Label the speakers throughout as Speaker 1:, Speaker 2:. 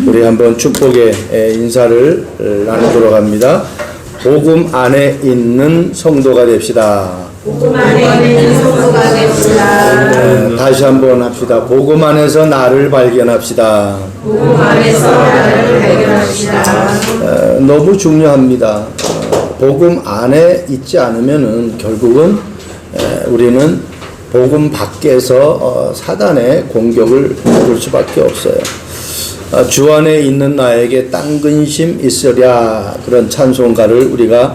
Speaker 1: 우리 한번 축복의 인사를 나누도록 합니다. 복음 안에 있는 성도가 됩시다.
Speaker 2: 복음 안에 있는 성도가 됩시다.
Speaker 1: 다시 한번 합시다. 복음 안에서 나를 발견합시다.
Speaker 2: 복음 안에서 나를 발견합시다.
Speaker 1: 너무 중요합니다. 복음 안에 있지 않으면은 결국은 우리는 복음 밖에서 사단의 공격을 받을 수밖에 없어요. 주 안에 있는 나에게 딴 근심 있으랴, 그런 찬송가를 우리가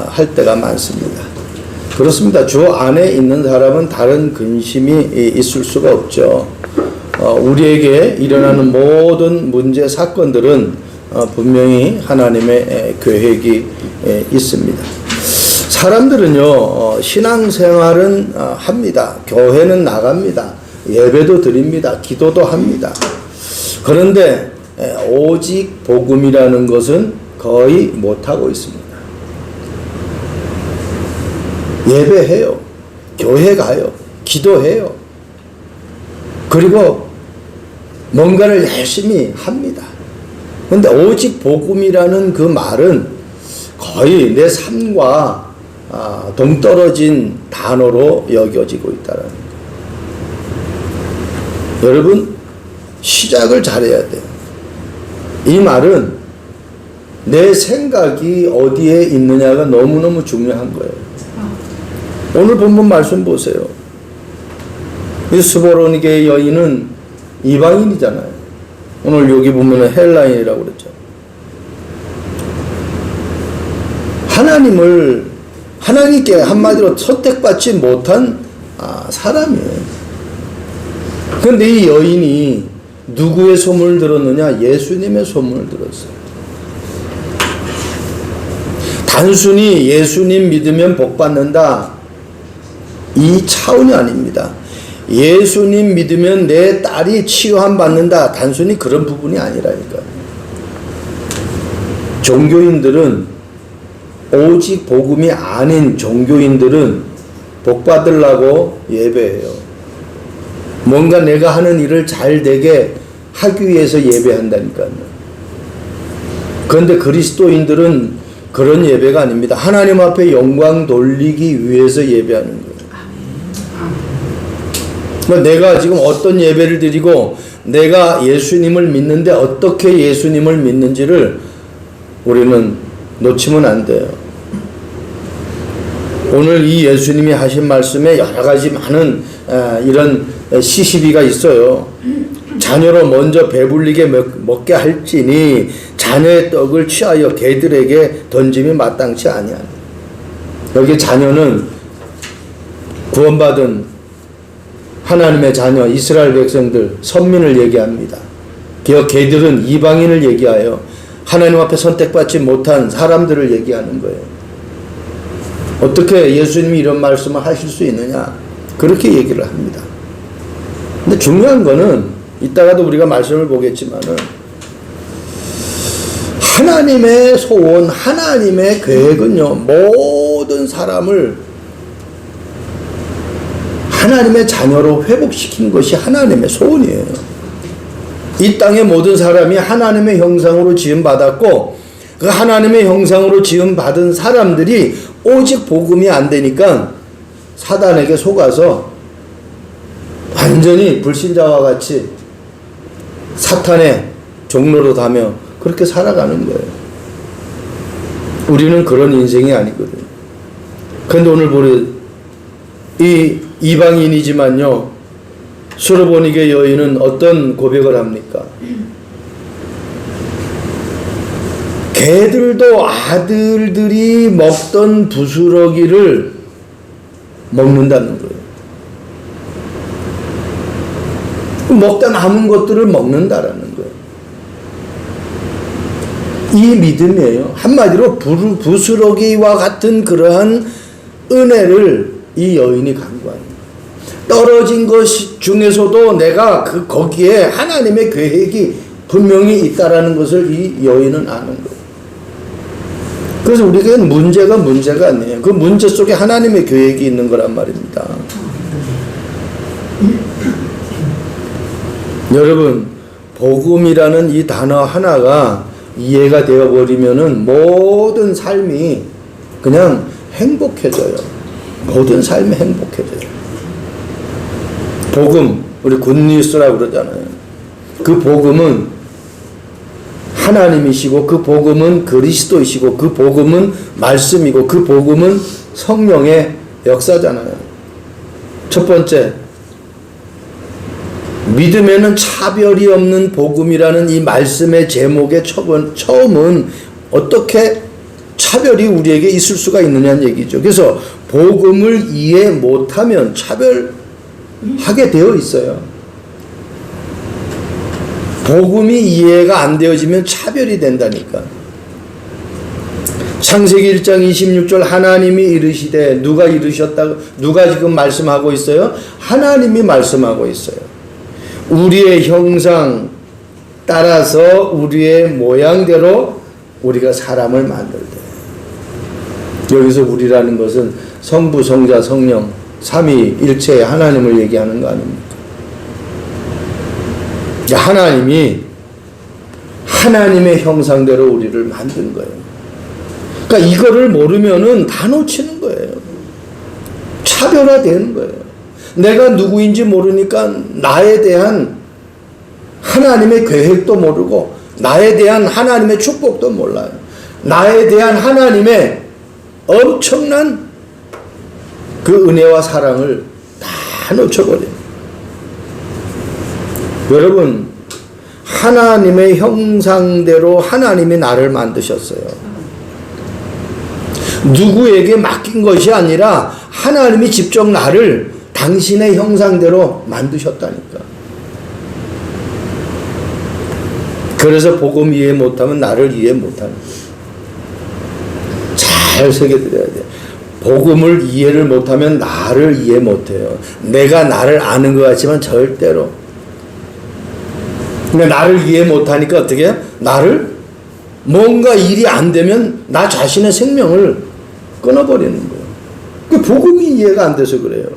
Speaker 1: 할 때가 많습니다. 그렇습니다. 주 안에 있는 사람은 다른 근심이 있을 수가 없죠. 우리에게 일어나는 모든 문제 사건들은 분명히 하나님의 계획이 있습니다. 사람들은요, 신앙생활은 합니다. 교회는 나갑니다. 예배도 드립니다. 기도도 합니다. 그런데 오직 복음이라는 것은 거의 못하고 있습니다. 예배해요. 교회 가요. 기도해요. 그리고 뭔가를 열심히 합니다. 그런데 오직 복음이라는 그 말은 거의 내 삶과 동떨어진 단어로 여겨지고 있다는 거예요. 여러분, 시작을 잘해야 돼요. 이 말은 내 생각이 어디에 있느냐가 너무너무 중요한 거예요. 오늘 본문 말씀 보세요. 이 스보로니게의 여인은 이방인이잖아요. 오늘 여기 보면 헬라인이라고 그랬죠. 하나님께 한마디로 선택받지 못한 사람이에요. 그런데 이 여인이 누구의 소문을 들었느냐? 예수님의 소문을 들었어요. 단순히 예수님 믿으면 복 받는다, 이 차원이 아닙니다. 예수님 믿으면 내 딸이 치유함 받는다, 단순히 그런 부분이 아니라니까요. 종교인들은, 오직 복음이 아닌 종교인들은 복 받으려고 예배해요. 뭔가 내가 하는 일을 잘 되게 하기 위해서 예배한다니까요. 그런데 그리스도인들은 그런 예배가 아닙니다. 하나님 앞에 영광 돌리기 위해서 예배하는 거예요. 그러니까 내가 지금 어떤 예배를 드리고 내가 예수님을 믿는데 어떻게 예수님을 믿는지를 우리는 놓치면 안 돼요. 오늘 이 예수님이 하신 말씀에 여러 가지 많은 이런 시시비가 있어요. 자녀로 먼저 배불리게 먹게 할지니 자녀의 떡을 취하여 개들에게 던짐이 마땅치 아니하니. 여기 자녀는 구원받은 하나님의 자녀 이스라엘 백성들, 선민을 얘기합니다. 개들은 이방인을 얘기하여 하나님 앞에 선택받지 못한 사람들을 얘기하는 거예요. 어떻게 예수님이 이런 말씀을 하실 수 있느냐? 그렇게 얘기를 합니다. 근데 중요한 거는 이따가도 우리가 말씀을 보겠지만은 하나님의 소원, 하나님의 계획은요, 모든 사람을 하나님의 자녀로 회복시키는 것이 하나님의 소원이에요. 이 땅의 모든 사람이 하나님의 형상으로 지음받았고 그 하나님의 형상으로 지음받은 사람들이 오직 복음이 안 되니까 사단에게 속아서 완전히 불신자와 같이 사탄의 종로로 다며 그렇게 살아가는 거예요. 우리는 그런 인생이 아니거든요. 그런데 오늘 보래 이 이방인이지만요, 수르보니게 여인은 어떤 고백을 합니까? 개들도 아들들이 먹던 부스러기를 먹는다는 거예요. 먹다 남은 것들을 먹는다라는 거예요. 이 믿음이에요. 한마디로 부스러기와 같은 그러한 은혜를 이 여인이 간구합니다. 떨어진 것 중에서도 내가 거기에 하나님의 계획이 분명히 있다라는 것을 이 여인은 아는 거예요. 그래서 우리에게는 문제가 아니에요. 그 문제 속에 하나님의 계획이 있는 거란 말입니다. 여러분, 복음이라는 이 단어 하나가 이해가 되어버리면은 모든 삶이 그냥 행복해져요. 모든 삶이 행복해져요. 복음, 우리 굿뉴스라고 그러잖아요. 그 복음은 하나님이시고, 그 복음은 그리스도이시고, 그 복음은 말씀이고, 그 복음은 성령의 역사잖아요. 첫 번째, 믿음에는 차별이 없는 복음이라는 이 말씀의 제목의 처음은 어떻게 차별이 우리에게 있을 수가 있느냐는 얘기죠. 그래서 복음을 이해 못하면 차별하게 되어 있어요. 복음이 이해가 안 되어지면 차별이 된다니까. 창세기 1장 26절 하나님이 이르시되, 누가 이르셨다고, 누가 지금 말씀하고 있어요? 하나님이 말씀하고 있어요. 우리의 형상 따라서 우리의 모양대로 우리가 사람을 만들대. 여기서 우리라는 것은 성부, 성자, 성령, 삼위일체의 하나님을 얘기하는 거 아닙니까? 하나님이 하나님의 형상대로 우리를 만든 거예요. 그러니까 이거를 모르면은 다 놓치는 거예요. 차별화되는 거예요. 내가 누구인지 모르니까 나에 대한 하나님의 계획도 모르고, 나에 대한 하나님의 축복도 몰라요. 나에 대한 하나님의 엄청난 그 은혜와 사랑을 다 놓쳐버려요. 여러분, 하나님의 형상대로 하나님이 나를 만드셨어요. 누구에게 맡긴 것이 아니라 하나님이 직접 나를 당신의 형상대로 만드셨다니까. 그래서 복음 이해 못하면 나를 이해 못하는 거예요. 잘 새겨드려야 돼요. 복음을 이해를 못하면 나를 이해 못해요. 내가 나를 아는 것 같지만 절대로. 근데 나를 이해 못하니까 어떻게 해요? 나를 뭔가 일이 안 되면 나 자신의 생명을 끊어버리는 거예요. 그 복음이 이해가 안 돼서 그래요.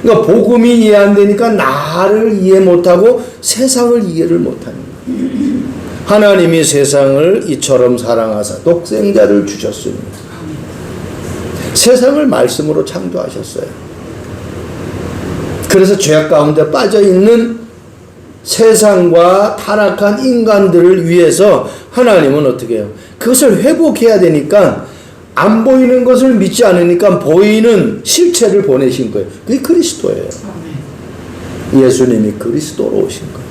Speaker 1: 그러니까 복음이 이해 안 되니까 나를 이해 못하고 세상을 이해를 못하는 거예요. 하나님이 세상을 이처럼 사랑하사 독생자를 주셨습니다. 세상을 말씀으로 창조하셨어요. 그래서 죄악 가운데 빠져있는 세상과 타락한 인간들을 위해서 하나님은 어떻게 해요? 그것을 회복해야 되니까 안 보이는 것을 믿지 않으니까 보이는 실체를 보내신 거예요. 그게 그리스도예요. 예수님이 그리스도로 오신 거예요.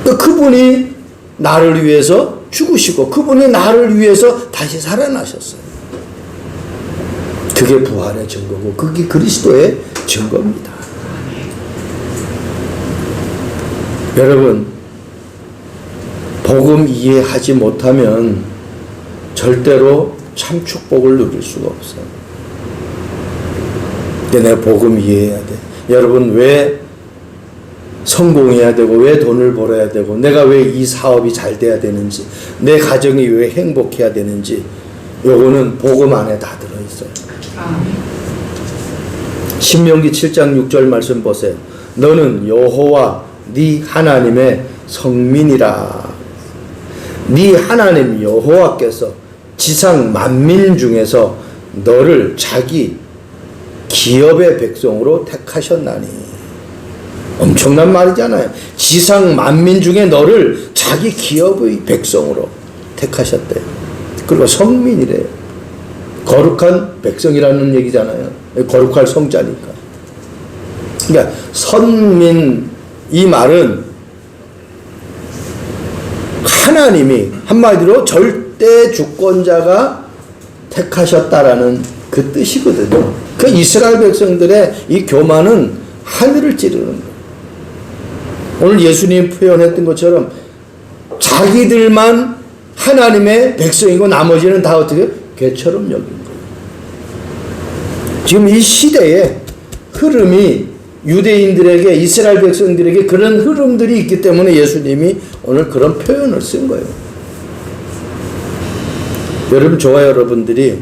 Speaker 1: 그러니까 그분이 나를 위해서 죽으시고 그분이 나를 위해서 다시 살아나셨어요. 그게 부활의 증거고 그게 그리스도의 증거입니다. 여러분, 복음 이해하지 못하면 절대로 참 축복을 누릴 수가 없어요. 근데 내가 복음 이해해야 돼. 여러분, 왜 성공해야 되고 왜 돈을 벌어야 되고 내가 왜 이 사업이 잘 돼야 되는지 내 가정이 왜 행복해야 되는지 요거는 복음 안에 다 들어있어요. 신명기 7장 6절 말씀 보세요. 너는 여호와 네 하나님의 성민이라. 네 하나님 여호와께서 지상 만민 중에서 너를 자기 기업의 백성으로 택하셨나니. 엄청난 말이잖아요. 지상 만민 중에 너를 자기 기업의 백성으로 택하셨대요. 그리고 성민이래요. 거룩한 백성이라는 얘기잖아요. 거룩할 성자니까. 그러니까 선민, 이 말은 하나님이 한마디로 절대 주권자가 택하셨다라는 그 뜻이거든요. 그 이스라엘 백성들의 이 교만은 하늘을 찌르는 거예요. 오늘 예수님 표현했던 것처럼 자기들만 하나님의 백성이고 나머지는 다 어떻게 개처럼 여긴 거예요. 지금 이 시대에 흐름이 유대인들에게 이스라엘 백성들에게 그런 흐름들이 있기 때문에 예수님이 오늘 그런 표현을 쓴 거예요. 여러분, 저와 여러분들이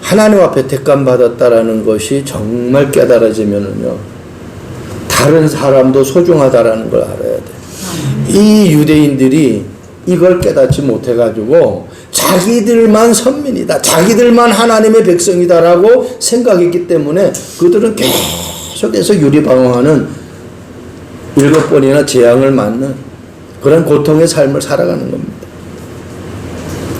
Speaker 1: 하나님 앞에 택감 받았다라는 것이 정말 깨달아지면은요, 다른 사람도 소중하다라는 걸 알아야 돼. 이 유대인들이 이걸 깨닫지 못해가지고 자기들만 선민이다, 자기들만 하나님의 백성이다라고 생각했기 때문에 그들은 계속해서 유리방황하는 7번이나 재앙을 맞는 그런 고통의 삶을 살아가는 겁니다.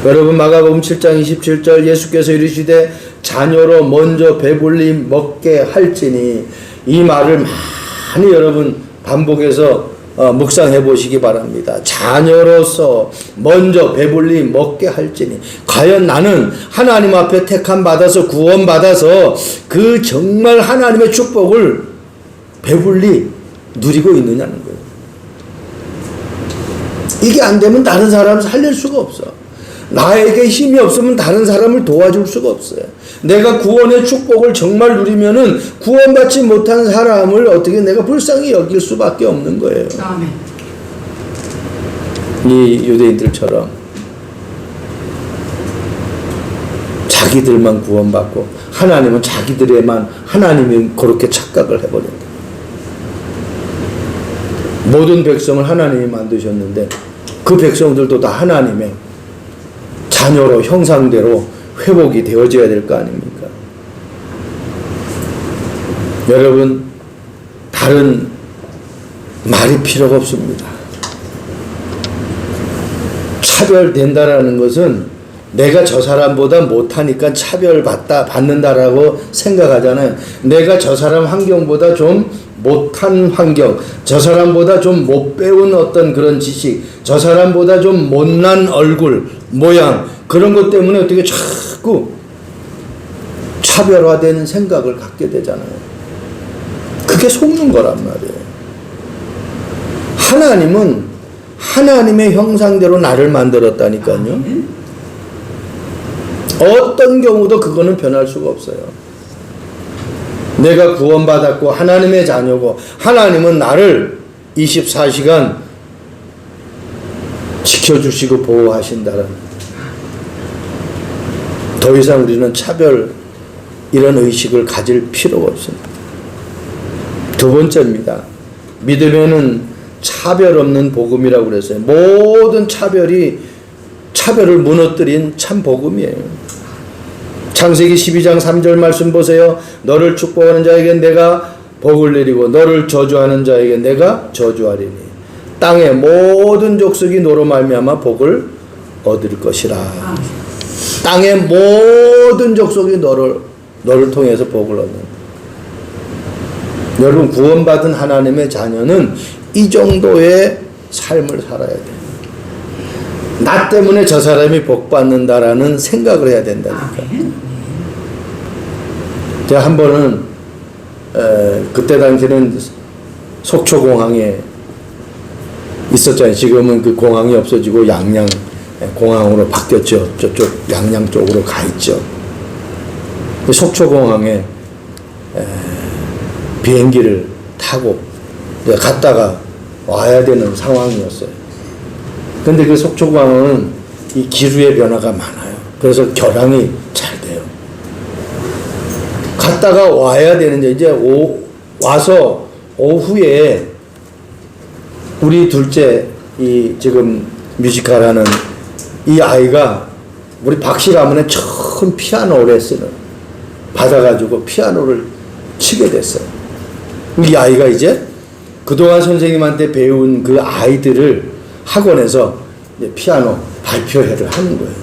Speaker 1: 여러분, 마가복음 7장 27절 예수께서 이르시되 자녀로 먼저 배불리 먹게 할지니, 이 말을 많이 여러분 반복해서 묵상해 보시기 바랍니다. 자녀로서 먼저 배불리 먹게 할지니, 과연 나는 하나님 앞에 택함 받아서 구원 받아서 그 정말 하나님의 축복을 배불리 누리고 있느냐는 거예요. 이게 안 되면 다른 사람을 살릴 수가 없어. 나에게 힘이 없으면 다른 사람을 도와줄 수가 없어요. 내가 구원의 축복을 정말 누리면은 구원받지 못한 사람을 어떻게 내가 불쌍히 여길 수밖에 없는 거예요.
Speaker 2: 아멘.
Speaker 1: 이 유대인들처럼 자기들만 구원받고 하나님은 자기들에만 하나님이 그렇게 착각을 해버린다. 모든 백성을 하나님이 만드셨는데 그 백성들도 다 하나님의 자녀로 형상대로 회복이 되어져야 될 거 아닙니까? 여러분, 다른 말이 필요가 없습니다. 차별된다라는 것은 내가 저 사람보다 못하니까 차별받는다라고 생각하잖아요. 내가 저 사람 환경보다 좀 못한 환경, 저 사람보다 좀 못 배운 어떤 그런 지식, 저 사람보다 좀 못난 얼굴, 모양, 그런 것 때문에 어떻게 자꾸 차별화되는 생각을 갖게 되잖아요. 그게 속는 거란 말이에요. 하나님은 하나님의 형상대로 나를 만들었다니까요. 어떤 경우도 그거는 변할 수가 없어요. 내가 구원받았고 하나님의 자녀고 하나님은 나를 24시간 지켜주시고 보호하신다는, 더 이상 우리는 차별 이런 의식을 가질 필요가 없습니다. 두 번째입니다. 믿음에는 차별 없는 복음이라고 그랬어요. 모든 차별을 무너뜨린 참 복음이에요. 창세기 12장 3절 말씀 보세요. 너를 축복하는 자에게 내가 복을 내리고 너를 저주하는 자에게 내가 저주하리니 땅의 모든 족속이 너로 말미암아 복을 얻을 것이라. 땅의 모든 족속이 너를 통해서 복을 얻는. 여러분, 구원받은 하나님의 자녀는 이 정도의 삶을 살아야 돼요. 나 때문에 저 사람이 복 받는다라는 생각을 해야 된다니까. 제가 한 번은 그때 당시는 속초공항에 있었잖아요. 지금은 그 공항이 없어지고 양양 공항으로 바뀌었죠. 저쪽 양양 쪽으로 가 있죠. 속초공항에 비행기를 타고 갔다가 와야 되는 상황이었어요. 근데 그 속초공항은 이 기류의 변화가 많아요. 그래서 결항이 잘 돼요. 갔다가 와야 되는데 이제 와서 오후에 우리 둘째 이 지금 뮤지컬 하는 이 아이가 우리 박씨 가문에 처음 피아노 레슨을 받아가지고 피아노를 치게 됐어요. 이 아이가 이제 그동안 선생님한테 배운 그 아이들을 학원에서 이제 피아노 발표회를 하는 거예요.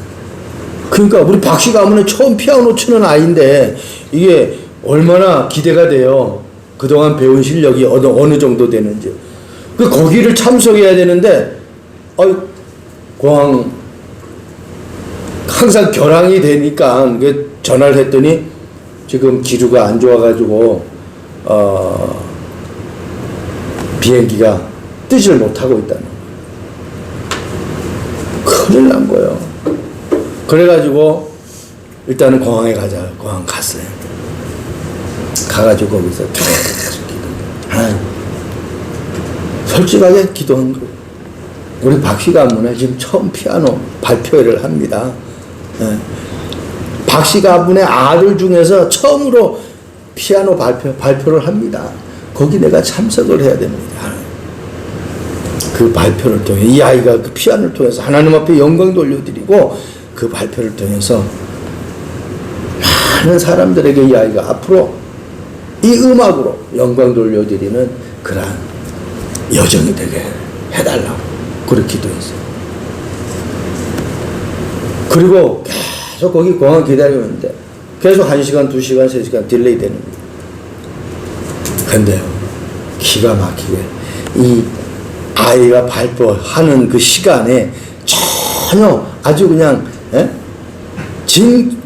Speaker 1: 그러니까 우리 박씨 가문에 처음 피아노 치는 아이인데 이게 얼마나 기대가 돼요. 그동안 배운 실력이 어느 정도 되는지. 거기를 참석해야 되는데 공항 항상 결항이 되니까 전화를 했더니 지금 기류가 안 좋아가지고 비행기가 뜨지를 못하고 있다는 거예요. 큰일 난 거예요. 그래가지고 일단은 공항에 가자. 공항 갔어요. 가가지고 거기서 솔직하게 기도한 거예요. 우리 박씨 가문에 지금 처음 피아노 발표회를 합니다. 박씨 가문의 아들 중에서 처음으로 피아노 발표를 합니다. 거기 내가 참석을 해야 됩니다. 그 발표를 통해 이 아이가 그 피아노를 통해서 하나님 앞에 영광 돌려드리고 그 발표를 통해서 많은 사람들에게 이 아이가 앞으로 이 음악으로 영광 돌려드리는 그러한 여정이 되게 해달라고 그렇게 기도했어요. 그리고 계속 거기 공항 기다리는데 계속 1시간, 2시간, 3시간 딜레이 되는 거예요. 근데요, 기가 막히게 이 아이가 발표하는 그 시간에 전혀 아주 그냥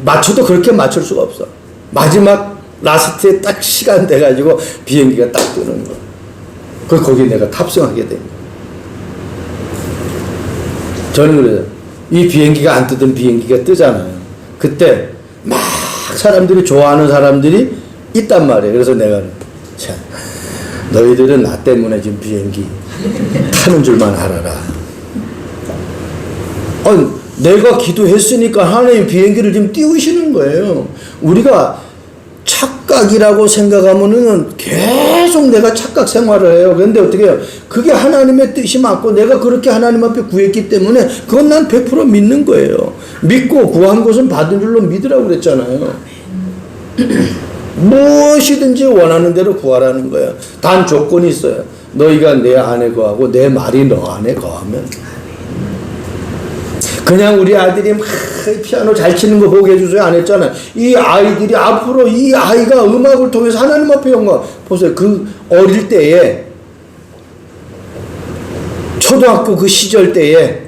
Speaker 1: 맞춰도 그렇게 맞출 수가 없어. 마지막 라스트에 딱 시간 돼가지고 비행기가 딱 뜨는 거. 그 거기 내가 탑승하게 된 거야. 저는 그래요. 이 비행기가 안 뜨던 비행기가 뜨잖아요. 그때 막 사람들이 좋아하는 사람들이 있단 말이에요. 그래서 내가 자, 너희들은 나 때문에 지금 비행기 타는 줄만 알아라. 내가 기도했으니까 하나님 비행기를 지금 띄우시는 거예요. 우리가 착각이라고 생각하면은 계속 내가 착각 생활을 해요. 그런데 어떻게 해요? 그게 하나님의 뜻이 맞고 내가 그렇게 하나님 앞에 구했기 때문에 그건 난 100% 믿는 거예요. 믿고 구한 것은 받은 줄로 믿으라고 그랬잖아요. 무엇이든지 원하는 대로 구하라는 거예요. 단 조건이 있어요. 너희가 내 안에 거하고 내 말이 너 안에 거하면. 그냥 우리 아들이 막 피아노 잘 치는 거 보게 해주세요 안 했잖아요. 이 아이들이 앞으로 이 아이가 음악을 통해서 하나님 앞에 영광 보세요. 그 어릴 때에 초등학교 그 시절 때에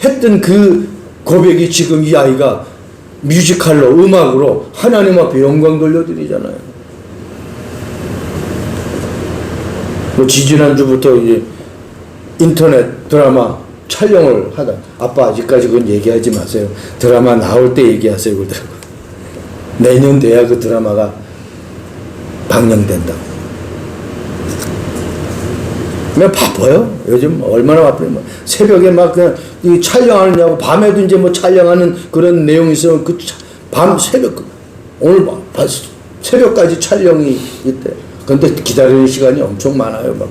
Speaker 1: 했던 그 고백이 지금 이 아이가 뮤지컬로 음악으로 하나님 앞에 영광 돌려드리잖아요. 뭐 지지난주부터 이제 인터넷 드라마 촬영을 하다. 아빠 아직까지 그건 얘기하지 마세요. 드라마 나올 때 얘기하세요. 그러더라고요. 내년 돼야 그 드라마가 방영된다고. 그냥 바빠요. 요즘 얼마나 바빠요. 새벽에 막 그냥 이 촬영하느냐고 밤에도 이제 뭐 촬영하는 그런 내용이 있어. 그 밤 새벽 오늘 새벽까지 촬영이 있대. 근데 기다리는 시간이 엄청 많아요. 막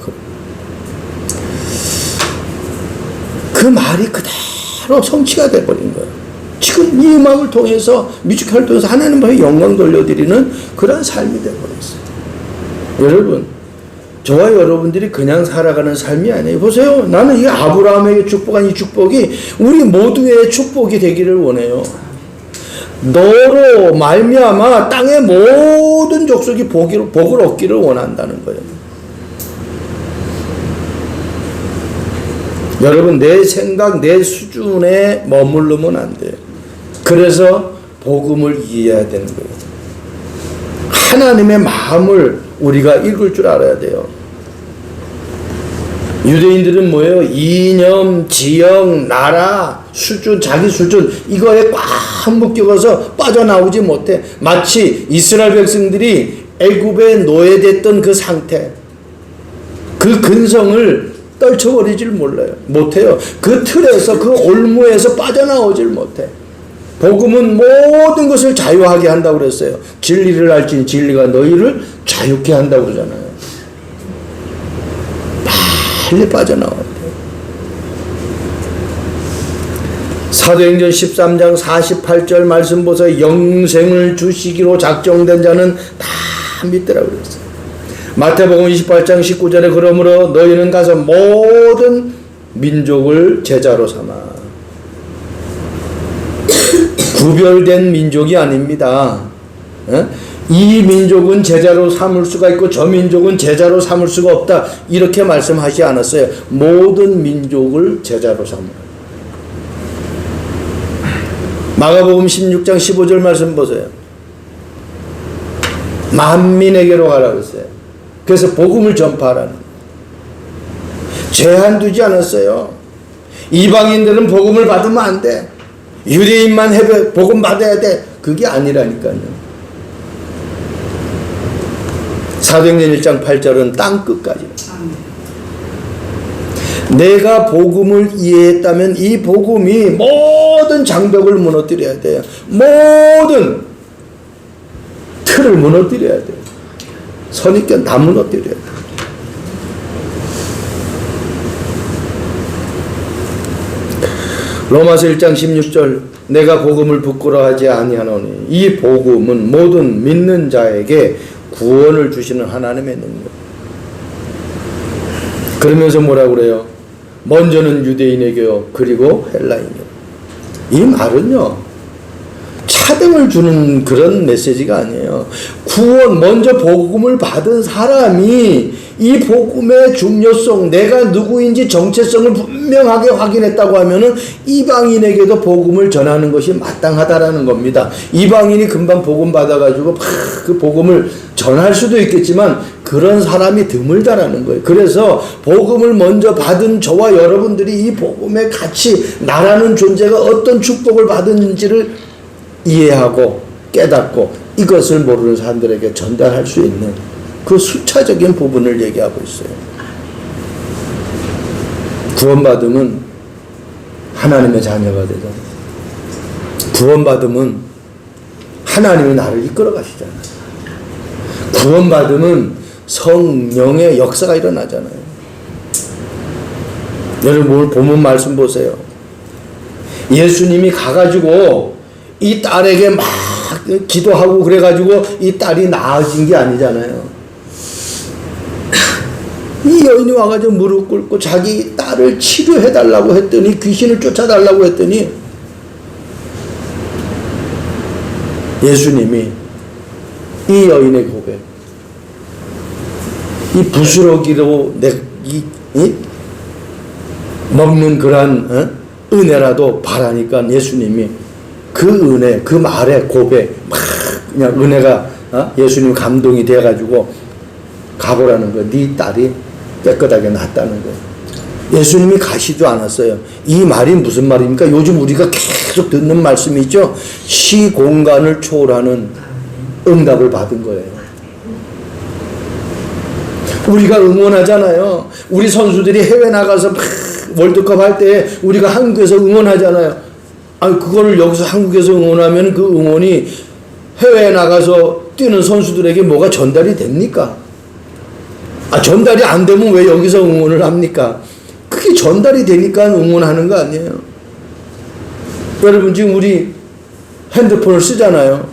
Speaker 1: 그 말이 그대로 성취가 돼버린 거예요. 지금 이 음악을 통해서 뮤지컬을 통해서 하나님 앞에 영광 돌려드리는 그런 삶이 돼버렸어요. 여러분, 저와 여러분들이 그냥 살아가는 삶이 아니에요. 보세요. 나는 이 아브라함에게 축복한 이 축복이 우리 모두의 축복이 되기를 원해요. 너로 말미암아 땅의 모든 족속이 복을 얻기를 원한다는 거예요. 여러분, 내 생각, 내 수준에 머무르면 안 돼요. 그래서 복음을 이해해야 되는 거예요. 하나님의 마음을 우리가 읽을 줄 알아야 돼요. 유대인들은 뭐예요? 이념, 지형, 나라, 수준, 자기 수준 이거에 꽉 묶여서 빠져나오지 못해. 마치 이스라엘 백성들이 애굽에 노예됐던 그 상태, 그 근성을 떨쳐버리질 못해요. 그 틀에서 그 올무에서 빠져나오질 못해. 복음은 모든 것을 자유하게 한다고 그랬어요. 진리를 알지니 진리가 너희를 자유케 한다고 그러잖아요. 빨리 빠져나와야 돼요. 사도행전 13장 48절 말씀 보세요. 영생을 주시기로 작정된 자는 다 믿더라고 그랬어요. 마태복음 28장 19절에 그러므로 너희는 가서 모든 민족을 제자로 삼아. 구별된 민족이 아닙니다. 이 민족은 제자로 삼을 수가 있고 저 민족은 제자로 삼을 수가 없다. 이렇게 말씀하지 않았어요. 모든 민족을 제자로 삼아. 마가복음 16장 15절 말씀 보세요. 만민에게로 가라 그랬어요. 그래서 복음을 전파하라는 제한 두지 않았어요. 이방인들은 복음을 받으면 안 돼. 유대인만 복음 받아야 돼. 그게 아니라니까요. 사도행전 1장 8절은 땅끝까지. 내가 복음을 이해했다면 이 복음이 모든 장벽을 무너뜨려야 돼요. 모든 틀을 무너뜨려야 돼요. 선입견 다 무너뜨려야 돼요. 로마서 1장 16절 내가 복음을 부끄러워하지 아니하노니 이 복음은 모든 믿는 자에게 구원을 주시는 하나님의 능력. 그러면서 뭐라고 그래요? 먼저는 유대인에게요 그리고 헬라인에게. 이 말은요 차등을 주는 그런 메시지가 아니에요. 구원 먼저 복음을 받은 사람이 이 복음의 중요성 내가 누구인지 정체성을 분명하게 확인했다고 하면은 이방인에게도 복음을 전하는 것이 마땅하다라는 겁니다. 이방인이 금방 복음 받아가지고 막 그 복음을 전할 수도 있겠지만 그런 사람이 드물다라는 거예요. 그래서 복음을 먼저 받은 저와 여러분들이 이 복음의 가치 나라는 존재가 어떤 축복을 받은지를 이해하고 깨닫고 이것을 모르는 사람들에게 전달할 수 있는 그 수차적인 부분을 얘기하고 있어요. 구원받으면 하나님의 자녀가 되잖아요. 구원받으면 하나님이 나를 이끌어 가시잖아요. 구원받으면 성령의 역사가 일어나잖아요. 여러분 오늘 본문 말씀 보세요. 예수님이 가가지고 이 딸에게 막 기도하고 그래가지고 이 딸이 나아진 게 아니잖아요. 이 여인이 와가지고 무릎 꿇고 자기 딸을 치료해달라고 했더니 귀신을 쫓아달라고 했더니 예수님이 이 여인의 고백 이 부스러기로 먹는 그러한 은혜라도 바라니까 예수님이 그 은혜 그 말의 고백 막 그냥 은혜가 예수님 감동이 돼가지고 가보라는 거예요. 네 딸이 깨끗하게 낫다는 거예요. 예수님이 가시도 않았어요. 이 말이 무슨 말입니까? 요즘 우리가 계속 듣는 말씀이죠. 시공간을 초월하는 응답을 받은 거예요. 우리가 응원하잖아요. 우리 선수들이 해외 나가서 막 월드컵 할 때 우리가 한국에서 응원하잖아요. 아니 그거를 여기서 한국에서 응원하면 그 응원이 해외에 나가서 뛰는 선수들에게 뭐가 전달이 됩니까? 전달이 안 되면 왜 여기서 응원을 합니까? 그게 전달이 되니까 응원하는 거 아니에요. 여러분 지금 우리 핸드폰을 쓰잖아요.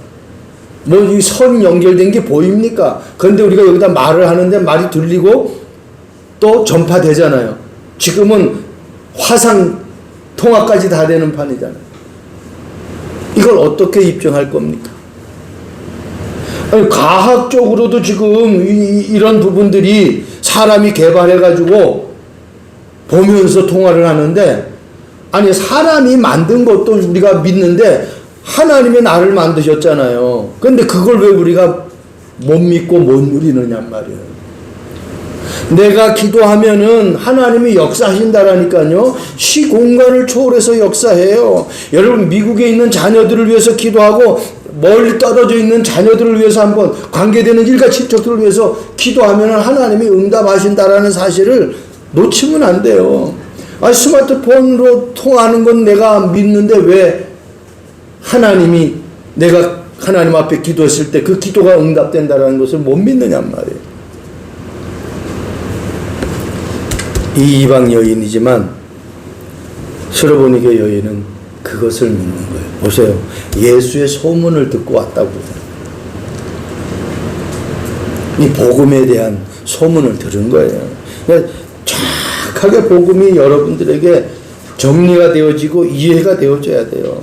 Speaker 1: 뭐 이 선 연결된 게 보입니까? 그런데 우리가 여기다 말을 하는데 말이 들리고 또 전파되잖아요. 지금은 화상 통화까지 다 되는 판이잖아요. 이걸 어떻게 입증할 겁니까? 아니, 과학적으로도 지금 이런 부분들이 사람이 개발해가지고 보면서 통화를 하는데 아니 사람이 만든 것도 우리가 믿는데 하나님이 나를 만드셨잖아요. 근데 그걸 왜 우리가 못 믿고 못 누리느냐 말이에요. 내가 기도하면은 하나님이 역사하신다라니까요. 시공간을 초월해서 역사해요. 여러분 미국에 있는 자녀들을 위해서 기도하고 멀리 떨어져 있는 자녀들을 위해서 한번 관계되는 일가친척들을 위해서 기도하면은 하나님이 응답하신다라는 사실을 놓치면 안 돼요. 스마트폰으로 통화하는 건 내가 믿는데 왜 하나님이 내가 하나님 앞에 기도했을 때 그 기도가 응답된다라는 것을 못 믿느냐 말이에요. 이 이방 여인이지만 스로보니게 여인은 그것을 믿는 거예요. 보세요. 예수의 소문을 듣고 왔다고 이 복음에 대한 소문을 들은 거예요. 그러니까 정확하게 복음이 여러분들에게 정리가 되어지고 이해가 되어져야 돼요.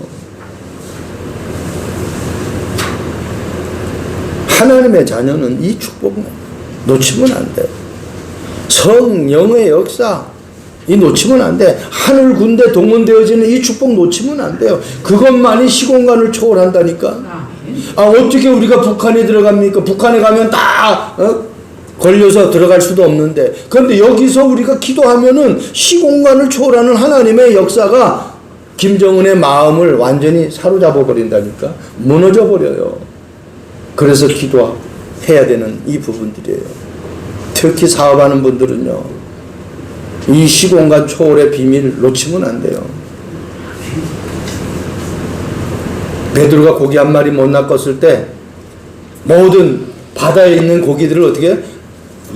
Speaker 1: 하나님의 자녀는 이 축복을 놓치면 안 돼요. 성령의 역사 이 놓치면 안 돼. 하늘 군대 동원되어지는 이 축복 놓치면 안 돼요. 그것만이 시공간을 초월한다니까. 어떻게 우리가 북한에 들어갑니까? 북한에 가면 다 걸려서 들어갈 수도 없는데 그런데 여기서 우리가 기도하면은 시공간을 초월하는 하나님의 역사가 김정은의 마음을 완전히 사로잡아 버린다니까. 무너져 버려요. 그래서 기도해야 되는 이 부분들이에요. 특히 사업하는 분들은요. 이 시공간 초월의 비밀 놓치면 안 돼요. 베드로가 고기 한 마리 못 낚았을 때 모든 바다에 있는 고기들을 어떻게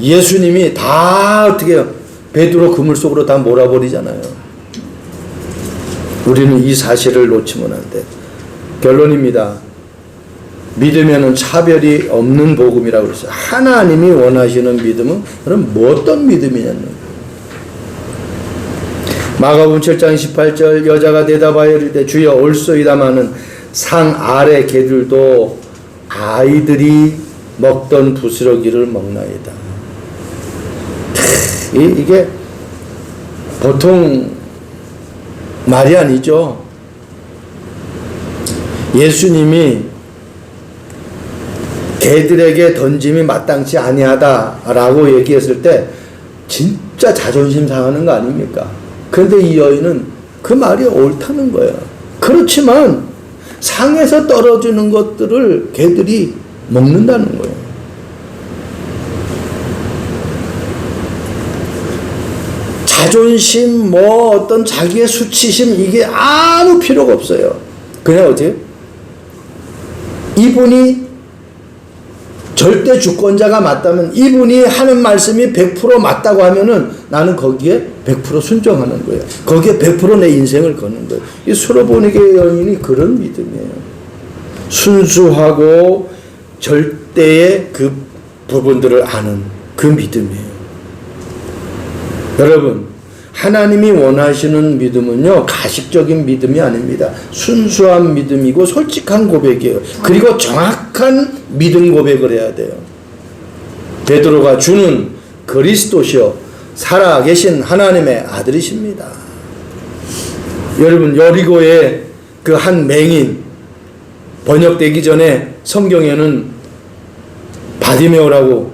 Speaker 1: 예수님이 다 어떻게 베드로 그물 속으로 다 몰아버리잖아요. 우리는 이 사실을 놓치면 안 돼. 결론입니다. 믿으면은 차별이 없는 복음이라고 그랬어요. 하나님이 원하시는 믿음은 그럼 뭐 어떤 믿음이냐는. 마가복음 7장 18절 여자가 대답하여 이르되 주여 올소이다마는 상 아래 개들도 아이들이 먹던 부스러기를 먹나이다. 이게 보통 말이 아니죠. 예수님이 개들에게 던짐이 마땅치 아니하다라고 얘기했을 때 진짜 자존심 상하는 거 아닙니까? 그런데 이 여인은 그 말이 옳다는 거예요. 그렇지만 상에서 떨어지는 것들을 개들이 먹는다는 거예요. 자존심, 뭐 어떤 자기의 수치심 이게 아무 필요가 없어요. 그냥 어떻게? 이분이 절대 주권자가 맞다면, 이분이 하는 말씀이 100% 맞다고 하면은 나는 거기에 100% 순종하는 거예요. 거기에 100% 내 인생을 거는 거예요. 이 수로보니게 여인이 그런 믿음이에요. 순수하고 절대의 그 부분들을 아는 그 믿음이에요. 여러분, 하나님이 원하시는 믿음은요, 가식적인 믿음이 아닙니다. 순수한 믿음이고 솔직한 고백이에요. 그리고 정확한 믿음 고백을 해야 돼요. 베드로가 주는 그리스도시요 살아계신 하나님의 아들이십니다. 여러분, 여리고의 그 한 맹인, 번역되기 전에 성경에는 바디메오라고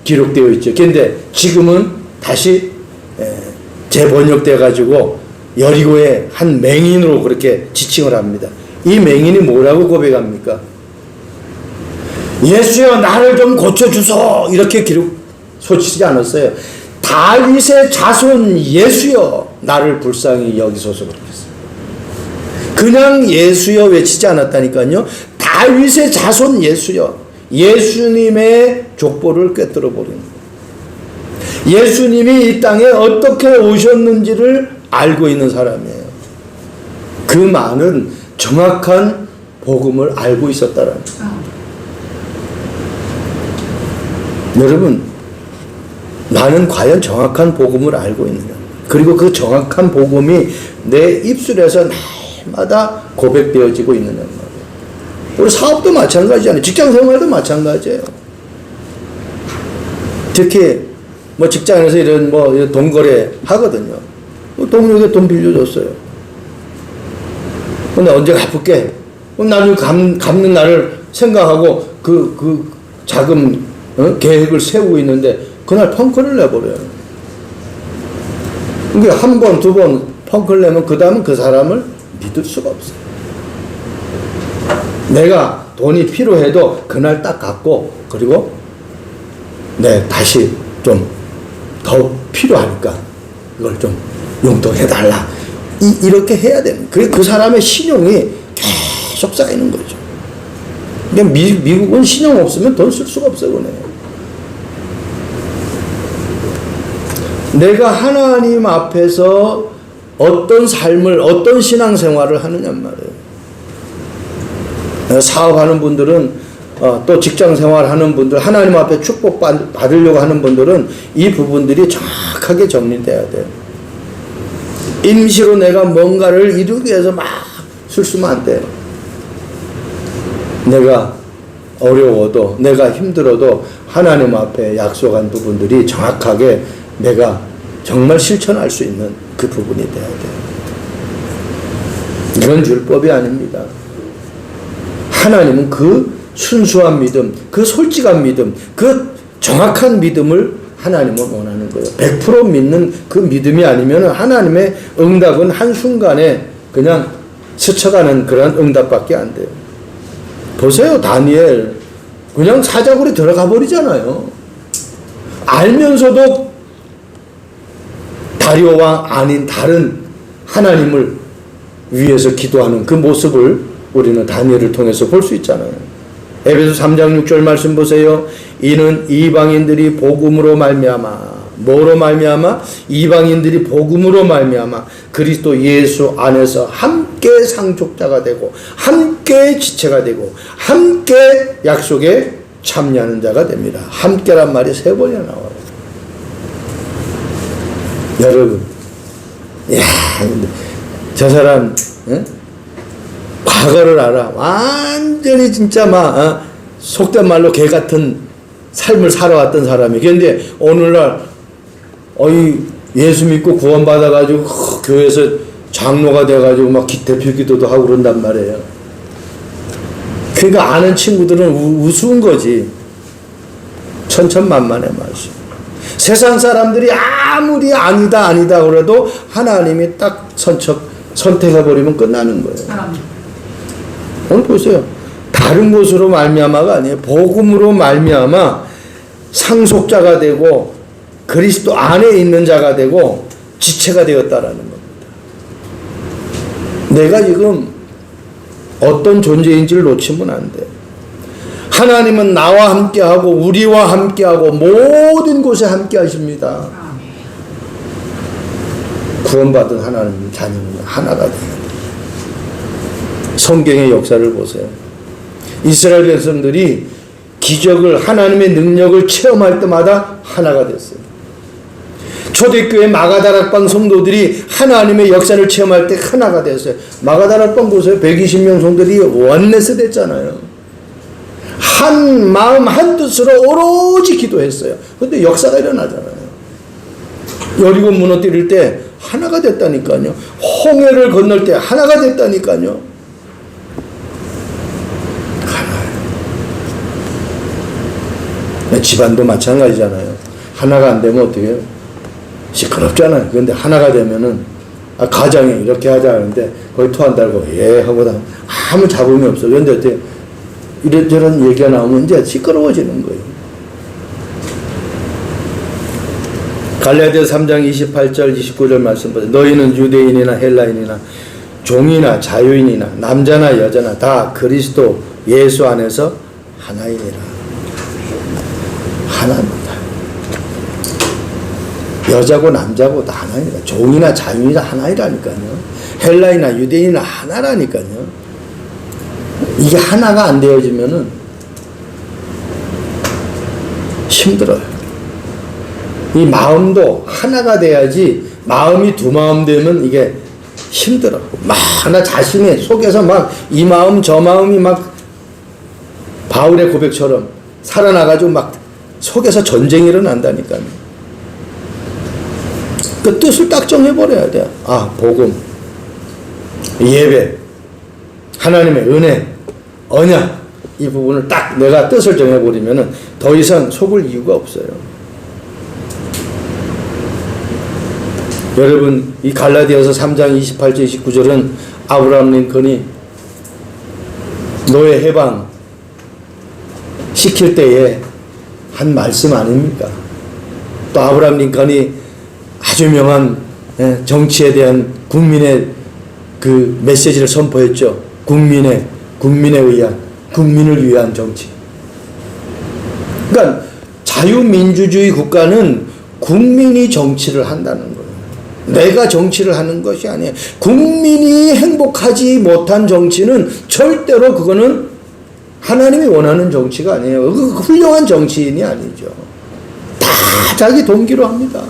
Speaker 1: 기록되어 있죠. 그런데 지금은 다시 재번역돼 가지고 여리고의 한 맹인으로 그렇게 지칭을 합니다. 이 맹인이 뭐라고 고백합니까? 예수여 나를 좀 고쳐주소, 이렇게 소치지 않았어요. 다윗의 자손 예수여 나를 불쌍히 여기소서 그랬어요. 그냥 예수여 외치지 않았다니까요. 다윗의 자손 예수여, 예수님의 족보를 꿰뚫어 버린 거예요. 예수님이 이 땅에 어떻게 오셨는지를 알고 있는 사람이에요. 그 많은 정확한 복음을 알고 있었다라는 거예요. 여러분, 나는 과연 정확한 복음을 알고 있느냐? 그리고 그 정확한 복음이 내 입술에서 날마다 고백되어지고 있느냐 말이에요. 우리 사업도 마찬가지잖아요. 직장생활도 마찬가지예요. 특히 뭐 직장에서 이런 뭐 돈 거래 하거든요. 동료에게 돈 빌려줬어요. 근데 언제 갚을게? 나중에 갚는 날을 생각하고 그 자금 계획을 세우고 있는데 그날 펑크를 내버려요. 그게 한 번, 두 번 펑크를 내면 그 다음은 그 사람을 믿을 수가 없어요. 내가 돈이 필요해도 그날 딱 갚고, 그리고 다시 좀 더 필요하니까 이걸 좀 용돈해달라, 이렇게 해야 되는 거예요. 그 사람의 신용이 계속 쌓이는 거죠. 그러니까 미국은 신용 없으면 돈 쓸 수가 없어요. 그네. 내가 하나님 앞에서 어떤 삶을, 어떤 신앙생활을 하느냐 말이에요. 사업하는 분들은 또 직장생활 하는 분들, 하나님 앞에 축복 받으려고 하는 분들은 이 부분들이 정확하게 정리돼야 돼요. 임시로 내가 뭔가를 이루기 위해서 막 술수면 안 돼요. 내가 어려워도, 내가 힘들어도 하나님 앞에 약속한 부분들이 정확하게 내가 정말 실천할 수 있는 그 부분이 돼야 돼요. 이건 율법이 아닙니다. 하나님은 그 순수한 믿음, 그 솔직한 믿음, 그 정확한 믿음을 하나님은 원하는 거예요. 100% 믿는 그 믿음이 아니면 하나님의 응답은 한순간에 그냥 스쳐가는 그런 응답밖에 안 돼요. 보세요, 다니엘. 그냥 사자굴에 들어가 버리잖아요. 알면서도 다리오 왕 아닌 다른 하나님을 위해서 기도하는 그 모습을 우리는 다니엘을 통해서 볼 수 있잖아요. 에베소 3장 6절 말씀 보세요. 이는 이방인들이 복음으로 말미암아 뭐로 말미암아? 이방인들이 복음으로 말미암아 그리스도 예수 안에서 함께 상속자가 되고 함께 지체가 되고 함께 약속에 참여하는 자가 됩니다. 함께란 말이 3번이나 나와요. 여러분, 야, 저 사람 과거를 알아. 완전히 진짜 막 속된 말로 개 같은 삶을 살아왔던 사람이. 그런데 오늘날 예수 믿고 구원받아가지고 교회에서 장로가 돼가지고 막 대표 기도도 하고 그런단 말이에요. 그러니까 아는 친구들은 우스운 거지. 천천만만의 말씀. 세상 사람들이 아무리 아니다 그래도 하나님이 딱 선택해버리면 끝나는 거예요. 오늘 보세요. 다른 것으로 말미암아가 아니에요. 복음으로 말미암아 상속자가 되고 그리스도 안에 있는 자가 되고 지체가 되었다라는 겁니다. 내가 지금 어떤 존재인지를 놓치면 안 돼. 하나님은 나와 함께하고 우리와 함께하고 모든 곳에 함께하십니다. 구원받은 하나님 자녀는 하나가 돼요. 성경의 역사를 보세요. 이스라엘 백성들이 기적을 하나님의 능력을 체험할 때마다 하나가 됐어요. 초대교회 마가다락방 성도들이 하나님의 역사를 체험할 때 하나가 됐어요. 마가다락방 보세요. 120명 성도들이 원내스 됐잖아요. 한 마음 한 뜻으로 오로지 기도했어요. 그런데 역사가 일어나잖아요. 여리고 무너뜨릴 때 하나가 됐다니까요. 홍해를 건널 때 하나가 됐다니까요. 하나예요. 집안도 마찬가지잖아요. 하나가 안 되면 어떻게 해요? 시끄럽잖아요. 그런데 하나가 되면은 가정에 이렇게 하자 하는데 거기 토한다고 예 하고 아무 잡음이 없어. 그런데 어떻게 이런저런 얘기가 나오면 이제 시끄러워지는 거예요. 갈라디아서 3장 28절 29절 말씀 보세요. 너희는 유대인이나 헬라인이나 종이나 자유인이나 남자나 여자나 다 그리스도 예수 안에서 하나이니라. 하나입니다. 여자고 남자고 다 하나입니다. 종이나 자유인이나 하나이라니까요. 헬라인이나 유대인이나 하나라니까요. 이게 하나가 안 되어지면은 힘들어요. 이 마음도 하나가 돼야지. 마음이 두 마음 되면 이게 힘들어. 막 나 자신의 속에서 막 이 마음 저 마음이 막 바울의 고백처럼 살아나가지고 막 속에서 전쟁이 일어난다니까요. 그 뜻을 딱 정해버려야 돼요. 복음, 예배, 하나님의 은혜, 언약, 이 부분을 딱 내가 뜻을 정해버리면은 더 이상 속을 이유가 없어요. 여러분, 이 갈라디아서 3장 28절 29절은 아브라함 링컨이 노예 해방 시킬 때에 한 말씀 아닙니까? 또 아브라함 링컨이 아주 유명한 정치에 대한 국민의 그 메시지를 선포했죠. 국민을 위한 정치. 그러니까 자유민주주의 국가는 국민이 정치를 한다는 거예요. 내가 정치를 하는 것이 아니에요. 국민이 행복하지 못한 정치는 절대로 그거는 하나님이 원하는 정치가 아니에요. 그 훌륭한 정치인이 아니죠. 다 자기 동기로 합니다.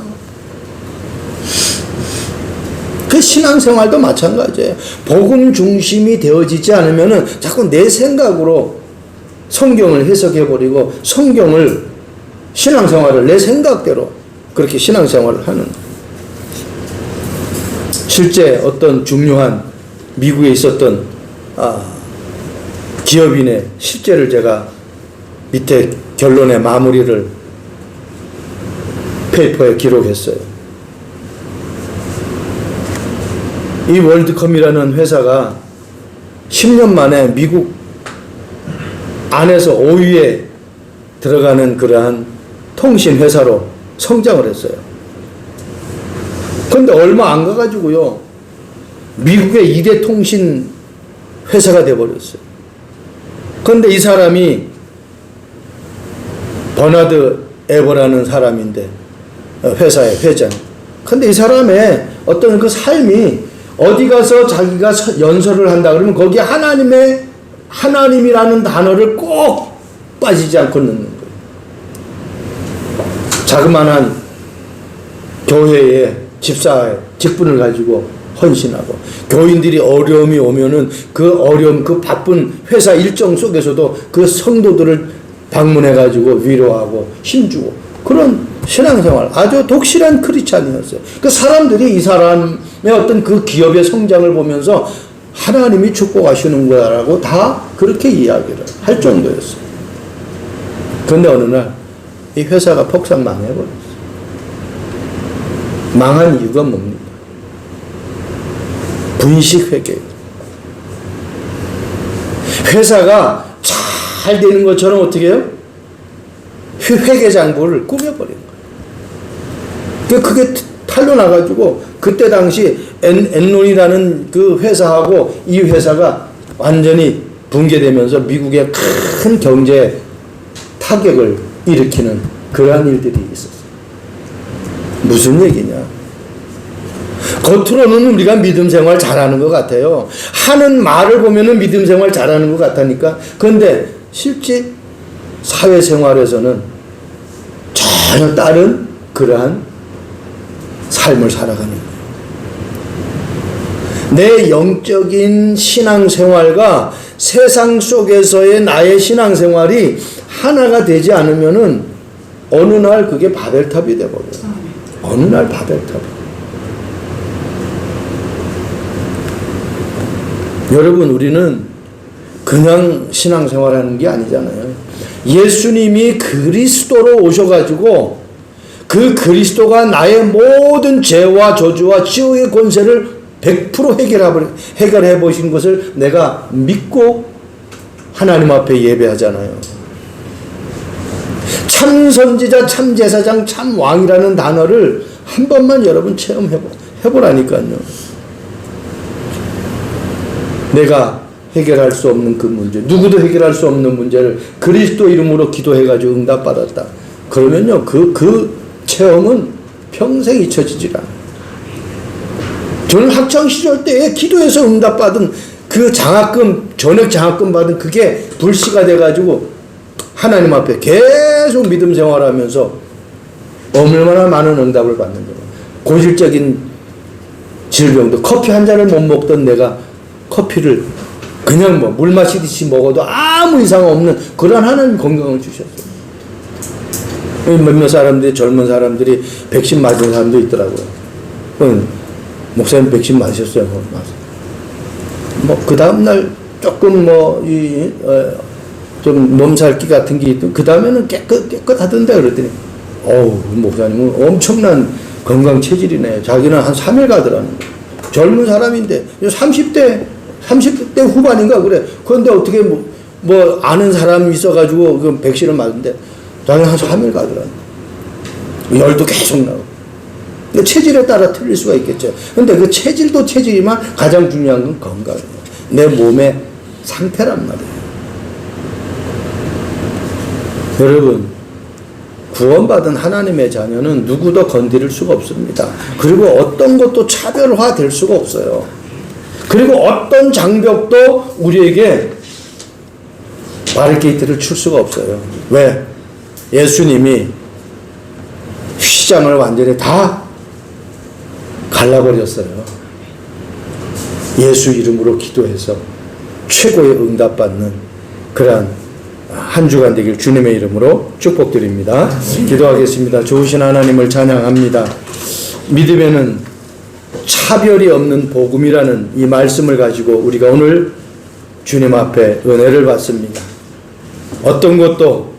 Speaker 1: 그 신앙생활도 마찬가지예요. 복음 중심이 되어지지 않으면은 자꾸 내 생각으로 성경을 해석해버리고 신앙생활을 내 생각대로 그렇게 신앙생활을 하는 거예요. 실제 어떤 중요한 미국에 있었던 기업인의 실제를 제가 밑에 결론의 마무리를 페이퍼에 기록했어요. 이 월드컴이라는 회사가 10년 만에 미국 안에서 5위에 들어가는 그러한 통신 회사로 성장을 했어요. 그런데 얼마 안 가가지고요, 미국의 2대 통신 회사가 돼버렸어요. 그런데 이 사람이 버나드 에버라는 사람인데 회사의 회장. 근데 이 사람의 어떤 그 삶이 어디 가서 자기가 연설을 한다 그러면 거기에 하나님이라는 단어를 꼭 빠지지 않고 넣는 거예요. 자그마한 교회의 집사의 직분을 가지고 헌신하고, 교인들이 어려움이 오면은 그 어려움, 그 바쁜 회사 일정 속에서도 그 성도들을 방문해 가지고 위로하고 힘주고, 그런 신앙생활, 아주 독실한 크리스찬이었어요. 그 사람들이 이 사람의 어떤 그 기업의 성장을 보면서 하나님이 축복하시는 거야라고 다 그렇게 이야기를 할 정도였어요. 그런데 어느 날 이 회사가 폭삭 망해버렸어요. 망한 이유가 뭡니까? 분식회계. 회사가 잘 되는 것처럼 어떻게 해요? 회계장부를 꾸며버린 거예요. 그게 탈로 나가지고 그때 당시 엔론이라는 그 회사하고 이 회사가 완전히 붕괴되면서 미국에 큰 경제 타격을 일으키는 그러한 일들이 있었어요. 무슨 얘기냐? 겉으로는 우리가 믿음 생활 잘하는 것 같아요. 하는 말을 보면은 믿음 생활 잘하는 것 같으니까. 그런데 실제 사회생활에서는 전혀 다른 그러한 삶을 살아가는 거예요. 내 영적인 신앙생활과 세상 속에서의 나의 신앙생활이 하나가 되지 않으면은 어느 날 그게 바벨탑이 되어버려요. 어느 날 바벨탑이. 여러분, 우리는 그냥 신앙생활하는 게 아니잖아요. 예수님이 그리스도로 오셔가지고 그 그리스도가 나의 모든 죄와 저주와 치욕의 권세를 100% 해결해 보신 것을 내가 믿고 하나님 앞에 예배하잖아요. 참 선지자, 참 제사장, 참 왕이라는 단어를 한 번만 여러분 체험해보라니까요. 내가 해결할 수 없는 그 문제, 누구도 해결할 수 없는 문제를 그리스도 이름으로 기도해가지고 응답받았다. 그러면요, 그 체험은 평생 잊혀지질 않아요. 저는 학창시절 때에 기도해서 응답받은 그 장학금, 전액 장학금 받은 그게 불씨가 돼가지고 하나님 앞에 계속 믿음 생활하면서 얼마나 많은 응답을 받는 거예요. 고질적인 질병도 커피 한 잔을 못 먹던 내가 커피를 그냥 물 마시듯이 먹어도 아무 이상 없는 그런 하나님 건강을 주셨어요. 몇몇 사람들이, 젊은 사람들이 백신 맞은 사람도 있더라고요. 목사님 백신 맞으셨어요? 그 다음날 조금 좀 몸살기 같은 게 있던, 그 다음에는 깨끗하던데 그랬더니, 목사님은 엄청난 건강 체질이네. 자기는 한 3일 가더라는 거예요. 젊은 사람인데, 30대 후반인가 그래. 그런데 어떻게 아는 사람이 있어가지고 그 백신을 맞는데, 자기는 한 3일 가더라는 거예요. 열도 계속 나오고. 체질에 따라 틀릴 수가 있겠죠. 근데 그 체질도 체질이지만 가장 중요한 건 건강이에요. 내 몸의 상태란 말이에요. 여러분, 구원받은 하나님의 자녀는 누구도 건드릴 수가 없습니다. 그리고 어떤 것도 차별화될 수가 없어요. 그리고 어떤 장벽도 우리에게 바리케이트를 칠 수가 없어요. 왜? 예수님이 휘장을 완전히 다 갈라버렸어요. 예수 이름으로 기도해서 최고의 응답받는 그러한 한 주간 되길 주님의 이름으로 축복드립니다. 기도하겠습니다. 좋으신 하나님을 찬양합니다. 믿음에는 차별이 없는 복음이라는 이 말씀을 가지고 우리가 오늘 주님 앞에 은혜를 받습니다. 어떤 것도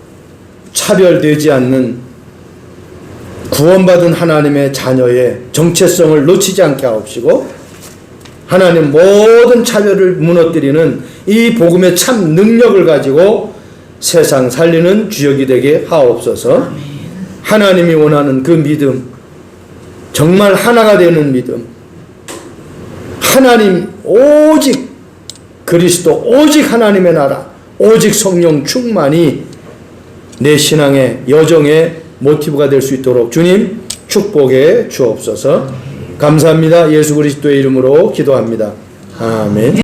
Speaker 1: 차별되지 않는 구원받은 하나님의 자녀의 정체성을 놓치지 않게 하옵시고, 하나님 모든 차별을 무너뜨리는 이 복음의 참 능력을 가지고 세상 살리는 주역이 되게 하옵소서. 하나님이 원하는 그 믿음, 정말 하나가 되는 믿음, 하나님 오직 그리스도, 오직 하나님의 나라, 오직 성령 충만이 내 신앙의 여정의 모티브가 될 수 있도록 주님 축복해 주옵소서. 감사합니다. 예수 그리스도의 이름으로 기도합니다. 아멘.